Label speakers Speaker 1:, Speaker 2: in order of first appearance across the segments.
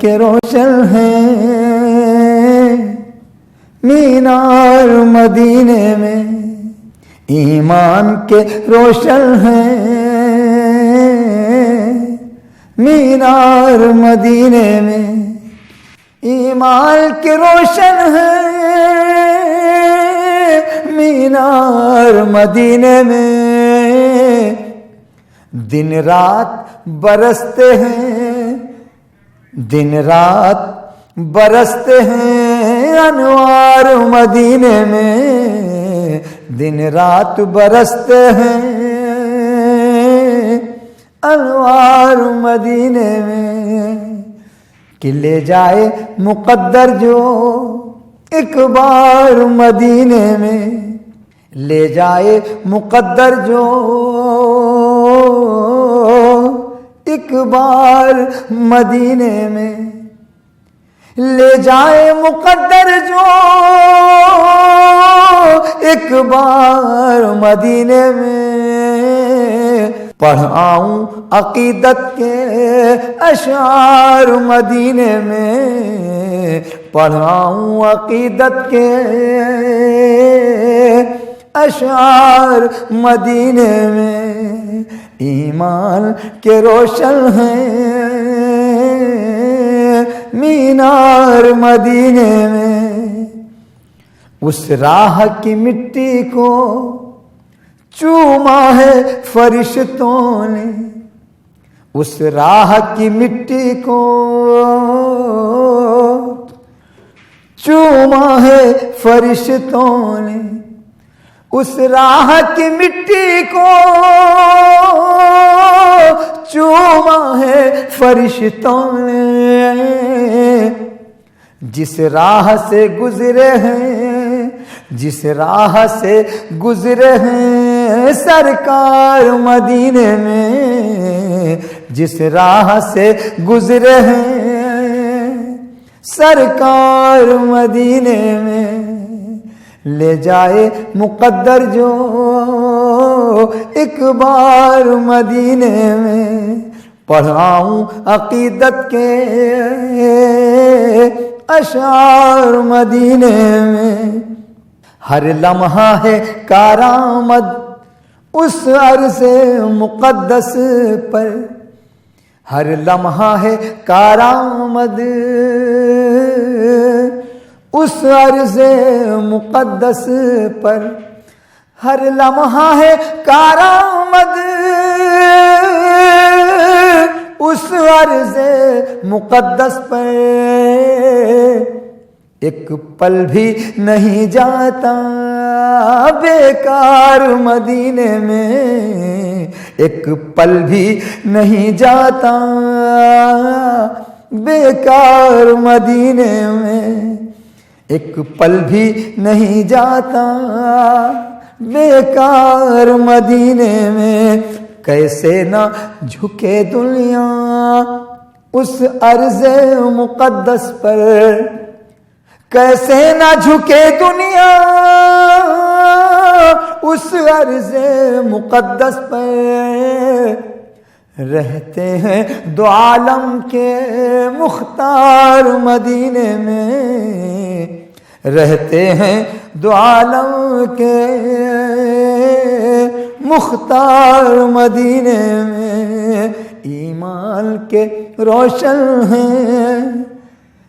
Speaker 1: کے روشن ہیں مینار مدینے میں، ایمان کے روشن ہیں مینار مدینے میں، ایمان کے روشن ہیں مینار مدینے میں، دن رات برستے ہیں، دن رات برستے ہیں انوار مدینے میں، دن رات برستے ہیں انوار مدینے میں، کہ لے جائے مقدر جو ایک بار مدینے میں، لے جائے مقدر جو ایک بار مدینے میں، لے جائے مقدر جو ایک بار مدینے میں، پڑھاؤں عقیدت کے اشعار مدینے میں، پڑھاؤں عقیدت کے اشعار مدینے میں، ایمان کے روشن ہیں مینار مدینے میں، اس راہ کی مٹی کو چوما ہے فرشتوں نے، اس راہ کی مٹی کو چوما ہے فرشتوں نے، اس راہ کی مٹی کو چوما ہے فرشتوں نے، جس راہ سے گزرے ہیں، جس راہ سے گزرے ہیں سرکار مدینے میں، جس راہ سے گزرے ہیں سرکار مدینے میں، لے جائے مقدر جو ایک بار مدینے میں، پڑھاؤں عقیدت کے اشعار مدینے میں، ہر لمحہ ہے کارآمد اس عرض مقدس پر، ہر لمحہ ہے کارآمد اس عرض مقدس پر، ہر لمحہ ہے کارآمد اس عرض مقدس پر، ایک پل بھی نہیں جاتا بیکار مدینے میں، ایک پل بھی نہیں جاتا بیکار مدینے میں، ایک پل بھی نہیں جاتا بیکار مدینے میں، کیسے نہ جھکے دنیا اس عرض مقدس پر، کیسے نہ جھکے دنیا اس عرض مقدس پر، رہتے ہیں دو عالم کے مختار مدینے میں، رہتے ہیں دو عالم کے مختار مدینے میں، ایمان کے روشن ہیں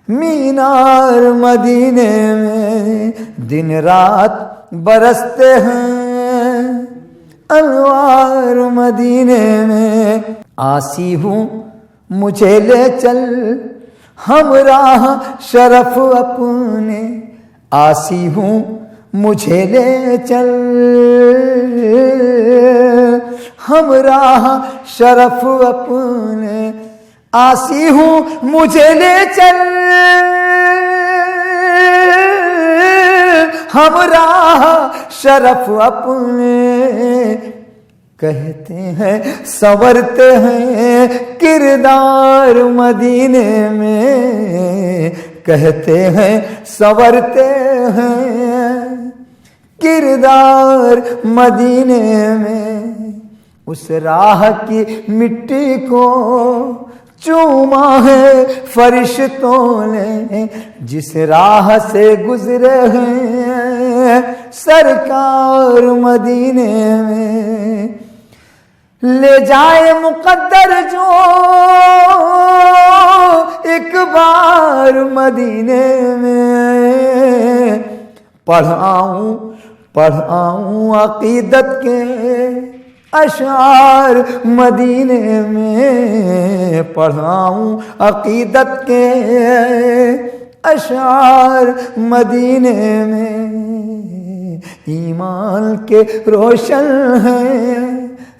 Speaker 1: مینار مدینے میں، دن رات برستے ہیں انوار مدینے میں، آسی ہوں مجھے لے چل ہمراہ شرف اپنے، آسی ہوں مجھے لے چل ہمراہ شرف اپنے، آسی ہوں مجھے لے چل ہمراہ شرف اپنے، کہتے ہیں سنورتے ہیں کردار مدینے میں، کہتے ہیں سنورتے ہیں کردار مدینے میں، اس راہ کی مٹی کو چوما ہے فرشتوں نے جس راہ سے گزرے ہیں سرکار مدینے میں، لے جائے مقدر جو ایک بار مدینے میں، پڑھاؤں عقیدت کے اشعار مدینے میں، پڑھاؤں عقیدت کے اشعار مدینے میں، ایمان کے روشن ہیں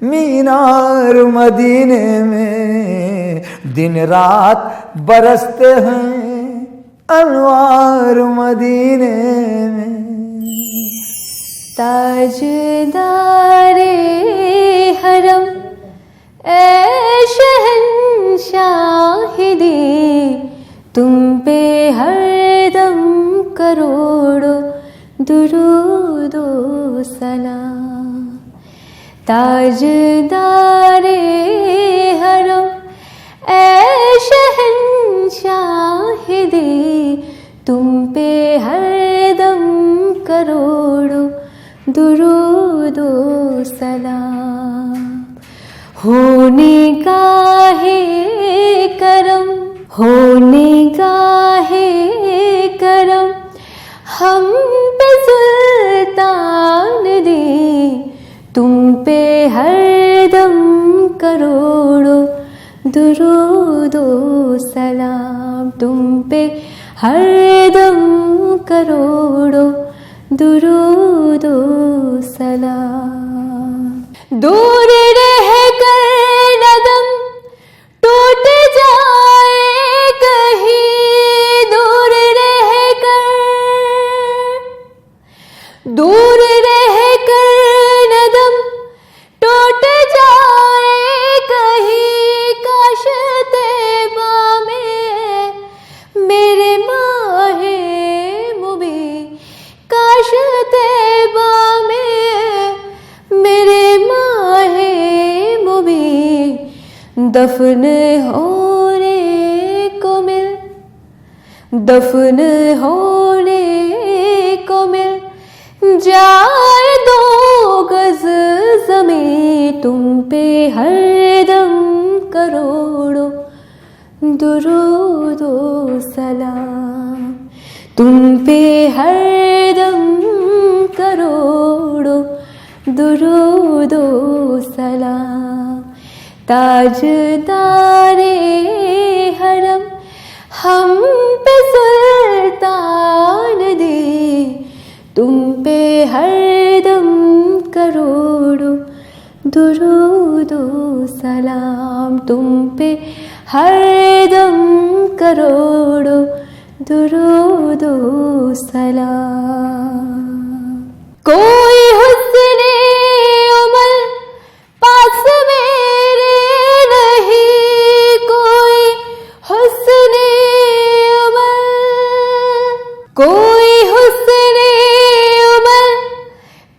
Speaker 1: مینار مدینے میں، دن رات برستے ہیں انوار مدینے میں۔
Speaker 2: تاجدار حرم اے شہنشاہ دی، تم پہ ہر دم کروڑوں درود و سلام۔ تاجدار حرم اے شہنشاہ دی، تم پہ ہر دم کروڑوں درود و سلام۔ ہو نگاہ کرم، ہو نگاہ کرم ہم پہ سلطان دی، تم پہ ہر دم کروڑوں درود و سلام، تم پہ ہر دم کروڑوں درود و سلام۔ دور رہ کر ندم ٹوٹ جائے کہیں، دور رہ کر ندم ٹوٹ جائے کہیں، کاش طیبہ میں میرے ماہ مبین، کاش طیبہ میں میرے ماہ مبین دفن ہونے کو مل، دفن ہونے کو مل جائے 2 گز زمین، تم پہ ہر دم کروڑوں درود و سلام، تم پہ ہر دم کروڑوں درود و سلام۔ تاجدار حرم ہم پہ سلطان دی، تم پہ ہر دم کروڑوں درود و سلام، تم پہ ہر دم کروڑوں درود و سلام۔ کوئی حسن عمل پاس میرے نہیں، کوئی حسن عمل، کوئی حسن عمل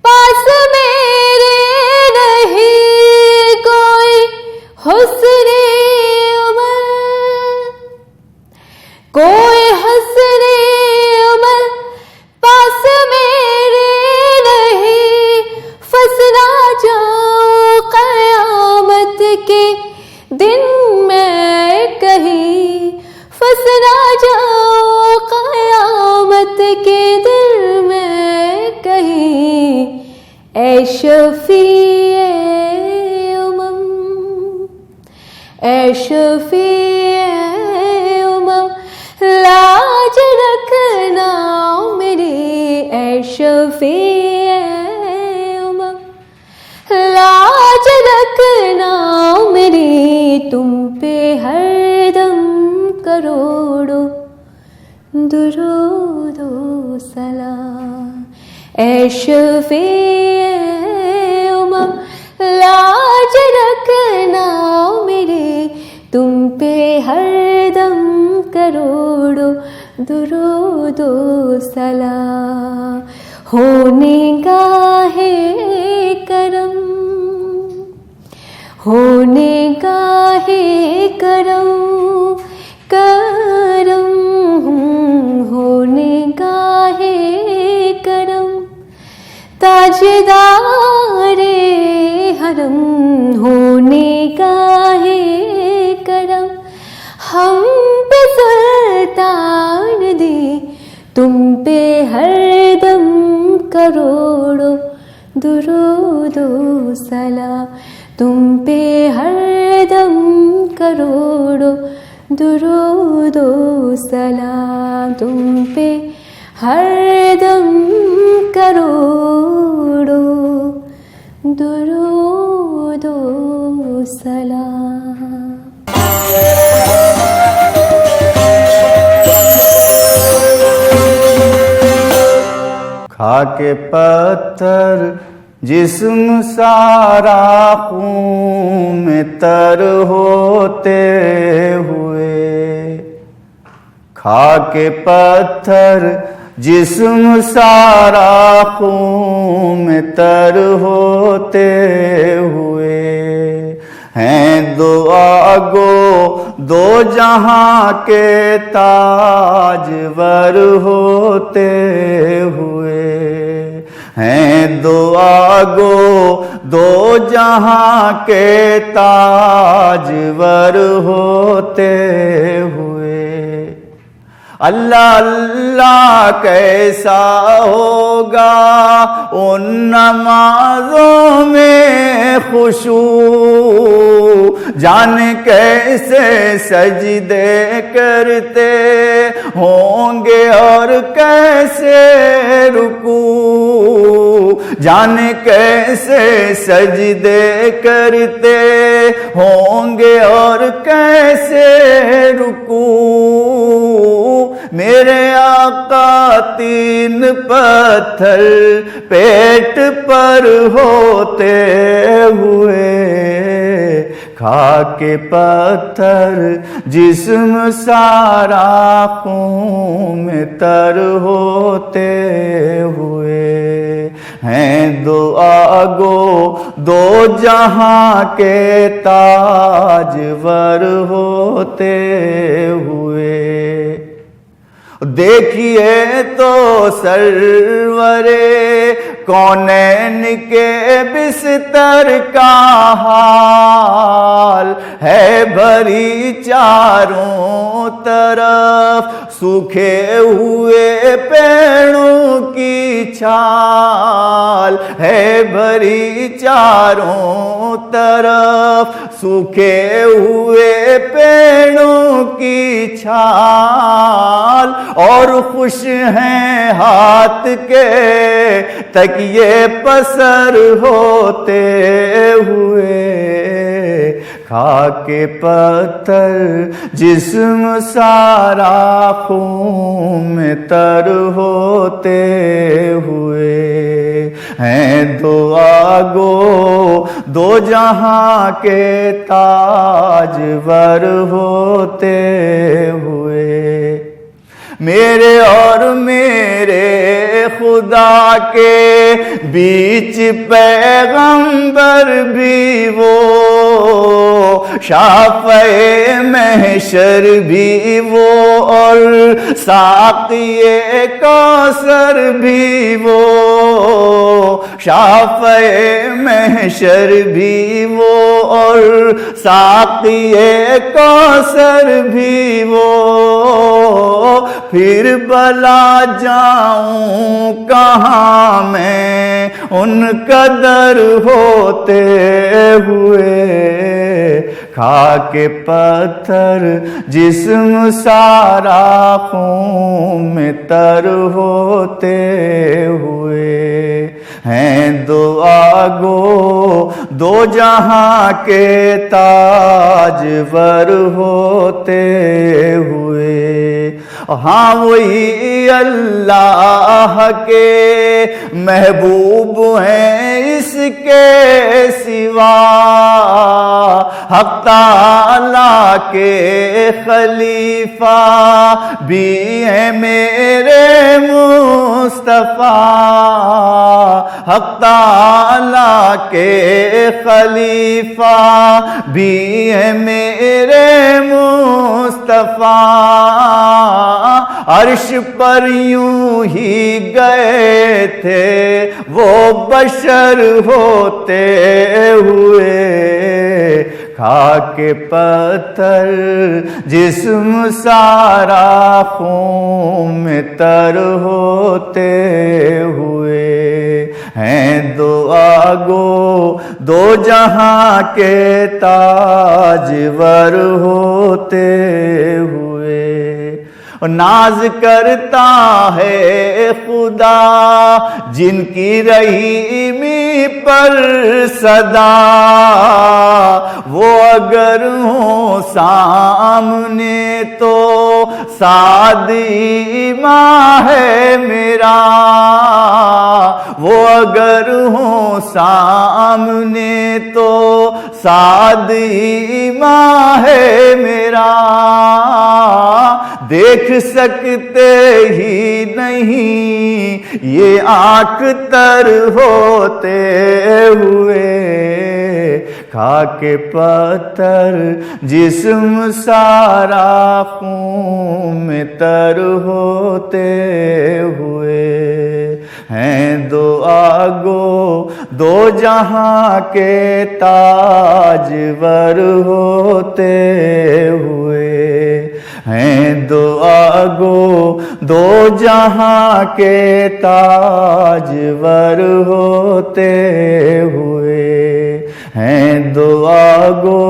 Speaker 2: پاس میرے نہیں، کوئی حسن عمل، کوئی حسن عمل پاس میرے نہیں، فسنا جاؤں قیامت کے دن میں کہیں، فسنا جاؤں قیامت کے دن میں کہیں، اے شفیع امم، اے شفیع امم لاج رکھنا میری، اے شفیع امم لاج رکھنا میری، تم پہ ہر دم کروڑوں درود و سلام، اے شفیع امم لاج رکھنا میری، تم پہ ہر دم کروڑوں درود و سلام۔ ہو نگاہ کرم، ہونے کا ہے کرم کرم، ہونے کا ہے کرم، تاجدار حرم ہونے کا ہے کرم، ہم پہ سلطان دے تم پہ ہر دم کروڑوں درود و سلام، تم پہ ہر دم کروڑوں درود و سلام، تم پہ ہر دم کروڑوں درود و سلام۔
Speaker 1: کھا کے پتھر جسم سارا خون میں تر ہوتے ہوئے، کھا کے پتھر جسم سارا خون میں تر ہوتے ہوئے، ہیں دعا گو دو جہاں کے تاجور ہوتے ہوئے، ہیں دعا گو دو جہاں کے تاجور ہوتے ہوئے۔ اللہ اللہ کیسا ہوگا ان نمازوں میں خشوع، جانے کیسے سجدے کرتے ہوں گے اور کیسے رکوع، جانے کیسے سجدے کرتے ہوں گے اور کیسے رکوع، میرے آقا تین پتھر پیٹ پر ہوتے ہوئے، کھا کے پتھر جسم سارا خون میں تر ہوتے ہوئے، ہیں دعا گو دو جہاں کے تاجور ہوتے ہوئے۔ دیکھیے تو سرورے کونین کے بستر کا حال ہے، بھری چاروں طرف سوکھے ہوئے پیڑوں کی چھال ہے، بھری چاروں طرف سوکھے ہوئے پیڑوں کی چھال، اور خوش ہیں ہاتھ کے تکیے پسر ہوتے ہوئے، کھا کے پتھر جسم سارا خون میں تر ہوتے ہوئے، ہیں دعا گو دو جہاں کے تاجور ہوتے ہوئے۔ میرے اور میرے خدا کے بیچ پیغمبر بھی وہ، شافع محشر بھی وہ، اور ساقی کوثر بھی وہ، شافع محشر بھی وہ، اور ساقی کوثر بھی وہ، پھر بلا جاؤں کہاں میں ان قدر ہوتے ہوئے، کھا کے پتھر جسم سارا خون میں تر ہوتے ہوئے، ہیں دعا گو دو جہاں کے تاجور ہوتے ہوئے، ہاں وہی اللہ کے محبوب ہیں، اس کے سوا حق تعالیٰ کے خلیفہ بھی ہیں میرے مصطفیٰ، حق تعالیٰ کے خلیفہ بھی ہیں میرے مصطفیٰ، عرش پر یوں ہی گئے تھے وہ بشر ہوتے ہوئے، خاک پتھر جسم سارا خون میں تر ہوتے ہوئے، ہیں دعا گو دو جہاں کے تاجور ہوتے ہوئے، ناز کرتا ہے خدا جن کی رحیمی پر صدا، وہ اگر ہوں سامنے تو سعد ایمان ہے میرا، وہ اگر ہوں سامنے تو سعد ایمان ہے میرا، دیکھ سکتے ہی نہیں یہ آنکھ تر ہوتے ہوئے، خاک پتھر جسم سارا خون میں تر ہوتے ہوئے، ہیں دعا گو دو جہاں کے تاجور ہوتے ہوئے، ہیں دعا گو دو جہاں کے تاجور ہوتے ہوئے، ہیں دعا گو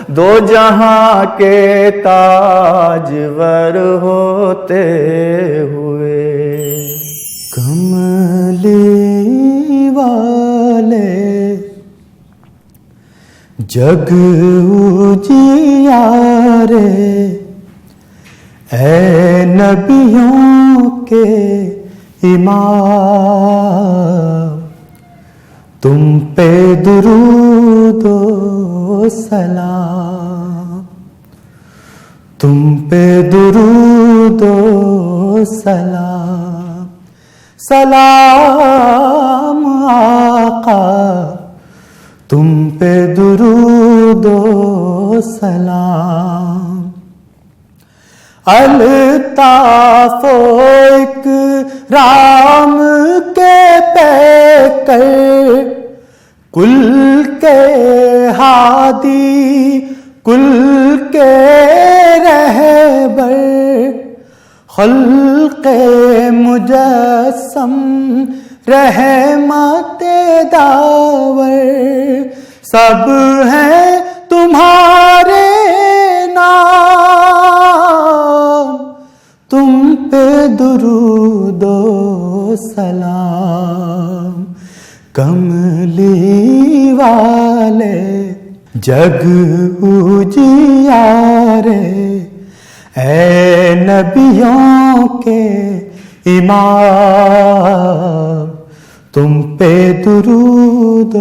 Speaker 1: دو جہاں کے تاجور ہوتے ہوئے، کملی والے جگ اجیارے، اے نبیوں کے امام، تم پہ درود و سلام، تم پہ درود و سلام، سلام آقا تم پہ درود و سلام، الطاف و اکرام کے پیکر، کل کے ہادی کل کے رہبر، خلق مجسم رحمت داور، سب ہیں تمہارے نام، تم پہ درود و سلام، کملی والے جگ اجیارے، اے نبیوں کے امام، تم پہ درود و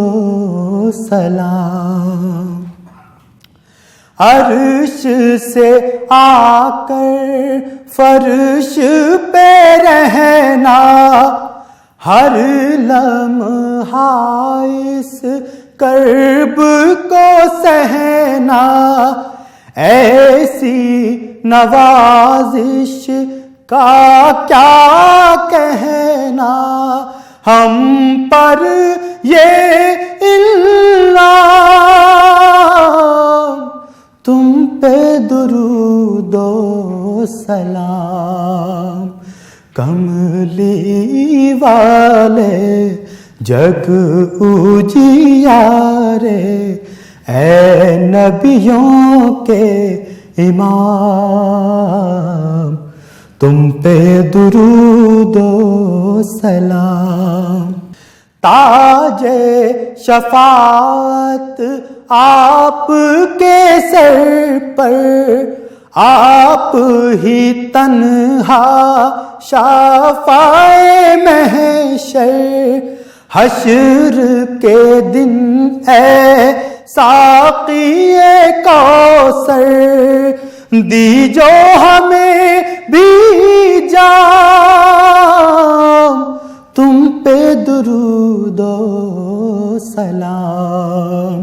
Speaker 1: سلام، عرش سے آ کر فرش پہ رہنا، ہر لمحہ اس کرب کو سہنا، ایسی نوازش کا کیا کہنا، ہم پر یہ انعام، تم پہ درود و سلام، کملی والے جگ اجیارے، اے نبیوں کے امام، تم پہ درود و سلام، تاج شفاعت آپ کے سر پر، آپ ہی تنہا شافعِ محشر، حشر کے دن اے ساقی کوثر، دی جو ہمیں بھی جام، تم پہ درود و سلام،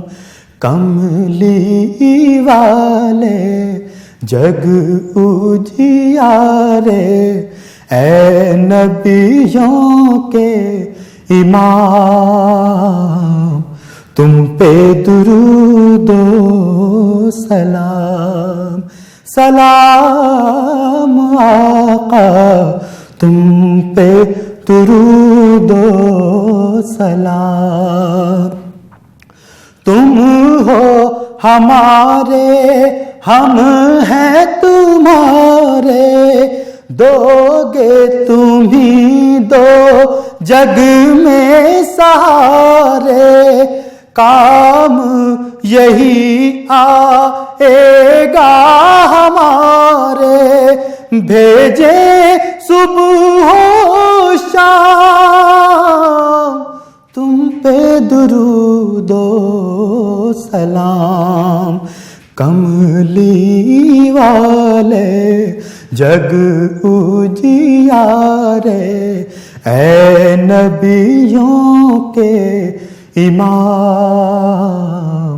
Speaker 1: کملی والے جگ اجیارے، اے نبیوں کے امام، تم پہ درود و سلام، سلام آقا تم پہ درود و سلام، تم ہو ہمارے ہم ہیں تمہارے، دو گے تم ہی دو جگ میں سہارے، کام یہی آئے گا ہمارے، بھیجے صبح و شام، تم پہ درود و سلام، کملی والے جگ اجیارے، اے نبیوں کے امام،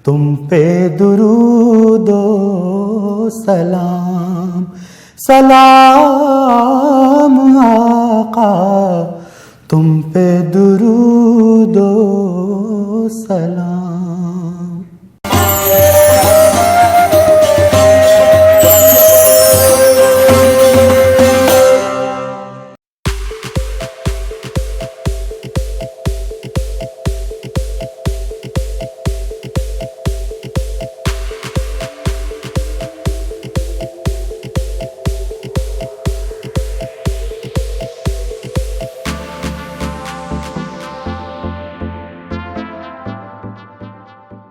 Speaker 1: تم پہ درود و سلام، سلام آقا تم پہ درود و سلام۔